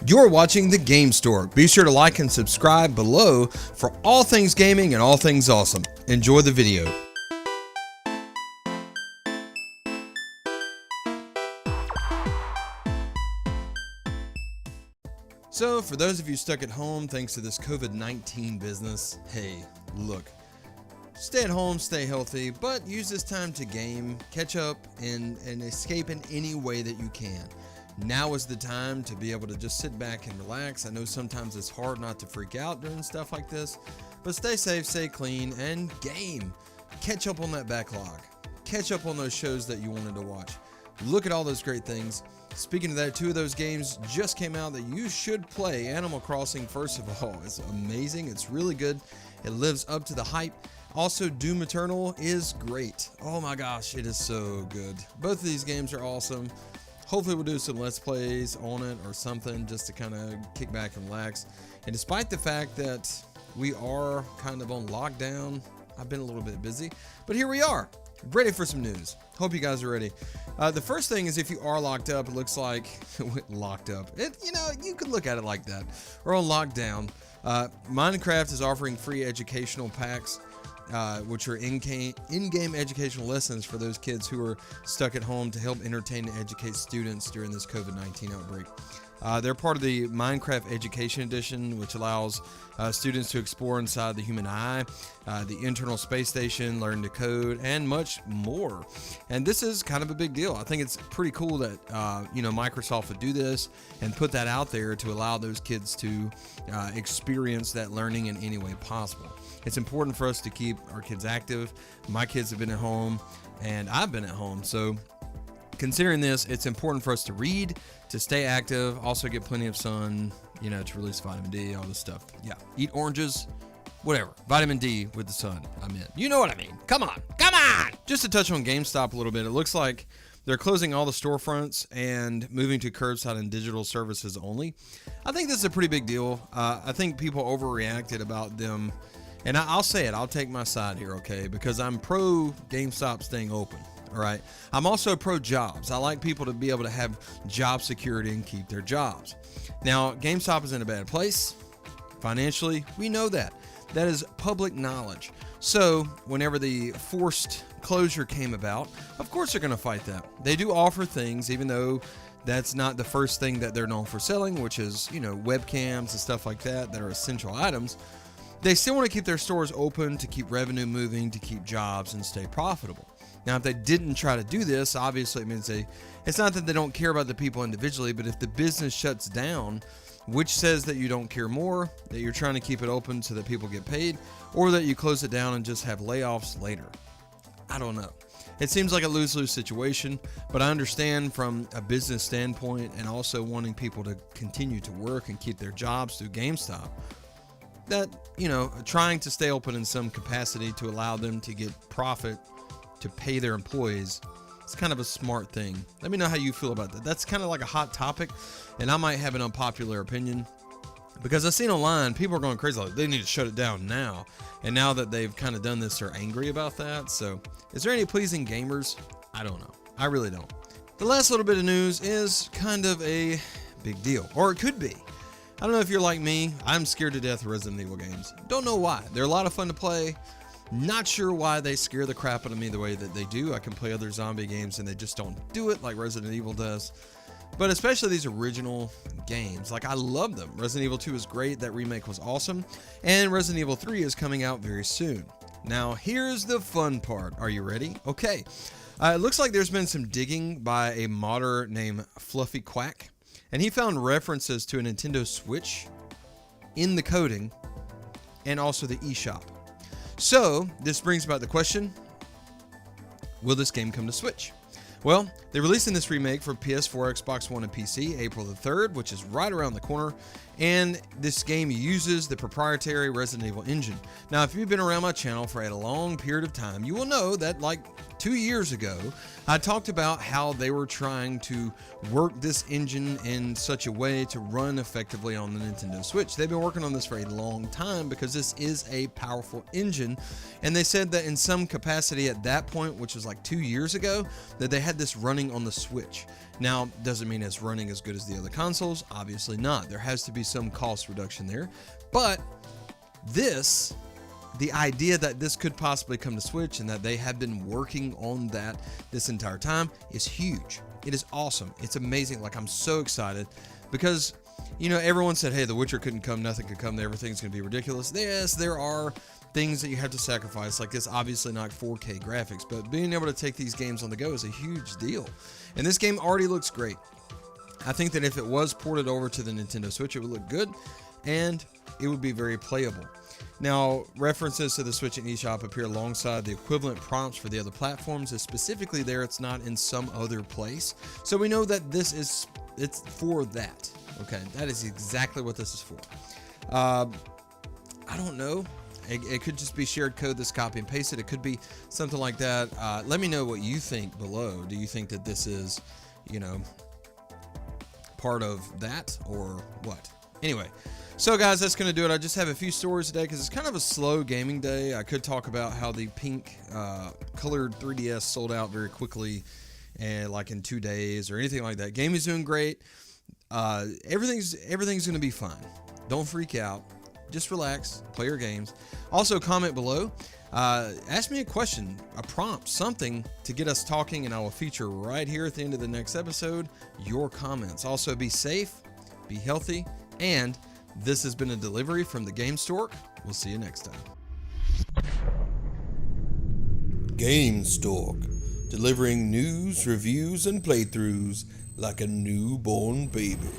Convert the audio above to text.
You're watching the Gamestork. Be sure to like and subscribe below for all things gaming and all things awesome. Enjoy the video. So, for those of you stuck at home thanks to this COVID-19 business, hey, look, stay at home, stay healthy, but use this time to game, catch up, and escape in any way that you can. Now is the time to be able to just sit back and relax. I know sometimes it's hard not to freak out during stuff like this, but stay safe, stay clean, and game. Catch up on that backlog. Catch up on those shows that you wanted to watch. Look at all those great things. Speaking of that, 2 of those games just came out that you should play. Animal Crossing, first of all, is amazing. It's really good. It lives up to the hype. Also, Doom Eternal is great. Oh my gosh, it is so good. Both of these games are awesome. Hopefully we'll do some Let's Plays on it or something just to kind of kick back and relax. And despite the fact that we are kind of on lockdown, I've been a little bit busy, but here we are, ready for some news. Hope you guys are ready. The first thing is, if you are locked up, it looks like locked up. You could look at it like that. Or on lockdown. Minecraft is offering free educational packs, which are in-game educational lessons for those kids who are stuck at home to help entertain and educate students during this COVID-19 outbreak. They're part of the Minecraft Education Edition, which allows students to explore inside the human eye, the internal space station, learn to code, and much more. And this is kind of a big deal. I think it's pretty cool that Microsoft would do this and put that out there to allow those kids to experience that learning in any way possible. It's important for us to keep our kids active. My kids have been at home, and I've been at home, so considering this, it's important for us to read, to stay active, also get plenty of sun, to release vitamin D, all this stuff. Yeah, eat oranges, whatever. Vitamin D with the sun, I'm in. You know what I mean. Come on. Just to touch on GameStop a little bit, it looks like they're closing all the storefronts and moving to curbside and digital services only. I think this is a pretty big deal. I think people overreacted about them. And I'll say it, I'll take my side here, okay? Because I'm pro GameStop staying open, all right? I'm also pro jobs. I like people to be able to have job security and keep their jobs. Now, GameStop is in a bad place financially. We know that. That is public knowledge. So whenever the forced closure came about, of course they're going to fight that. They do offer things, even though that's not the first thing that they're known for selling, which is, webcams and stuff like that are essential items. They still want to keep their stores open to keep revenue moving, to keep jobs and stay profitable. Now, if they didn't try to do this, obviously it means it's not that they don't care about the people individually, but if the business shuts down, which says that you don't care more, that you're trying to keep it open so that people get paid, or that you close it down and just have layoffs later? I don't know. It seems like a lose-lose situation, but I understand from a business standpoint and also wanting people to continue to work and keep their jobs through GameStop, that, trying to stay open in some capacity to allow them to get profit to pay their employees, it's kind of a smart thing. Let me know how you feel about that. That's kind of like a hot topic, and I might have an unpopular opinion, because I've seen online people are going crazy, like they need to shut it down now. And now that they've kind of done this, they're angry about that. So is there any pleasing gamers? I don't know. I really don't. The last little bit of news is kind of a big deal, or it could be. I don't know if you're like me. I'm scared to death of Resident Evil games. Don't know why. They're a lot of fun to play. Not sure why they scare the crap out of me the way that they do. I can play other zombie games and they just don't do it like Resident Evil does. But especially these original games. I love them. Resident Evil 2 is great. That remake was awesome. And Resident Evil 3 is coming out very soon. Now, here's the fun part. Are you ready? Okay. It looks like there's been some digging by a modder named Fluffy Quack. And he found references to a Nintendo Switch in the coding and also the eShop. So this brings about the question, will this game come to Switch? Well, they're releasing this remake for PS4, Xbox One, and PC April the 3rd, which is right around the corner. And this game uses the proprietary Resident Evil engine. Now, if you've been around my channel for a long period of time, you will know that 2 years ago, I talked about how they were trying to work this engine in such a way to run effectively on the Nintendo Switch. They've been working on this for a long time because this is a powerful engine. And they said that in some capacity at that point, which was 2 years ago, that they had this running on the Switch. Now, doesn't mean it's running as good as the other consoles. Obviously not. There has to be some cost reduction there. But the idea that this could possibly come to Switch and that they have been working on that this entire time is huge. It is awesome. It's amazing. Like, I'm so excited because, you know, everyone said, hey, The Witcher couldn't come, nothing could come, everything's going to be ridiculous. Yes, there are things that you have to sacrifice, like this obviously not 4K graphics, but being able to take these games on the go is a huge deal. And this game already looks great. I think that if it was ported over to the Nintendo Switch, it would look good and it would be very playable. Now, references to the Switch and eShop appear alongside the equivalent prompts for the other platforms. It's specifically there, it's not in some other place. So we know that it's for that. Okay, that is exactly what this is for. I don't know. It could just be shared code that's copy and pasted. It could be something like that. Let me know what you think below. Do you think that this is, you know, part of that or what? Anyway, so guys, that's going to do it. I just have a few stories today because it's kind of a slow gaming day. I could talk about how the pink colored 3DS sold out very quickly and like in 2 days or anything like that. Gaming's doing great. Everything's going to be fine. Don't freak out. Just relax, play your games. Also, comment below. Ask me a question, a prompt, something to get us talking, and I will feature right here at the end of the next episode your comments. Also, be safe, be healthy, and this has been a delivery from the Gamestork. We'll see you next time. Gamestork, delivering news, reviews, and playthroughs like a newborn baby.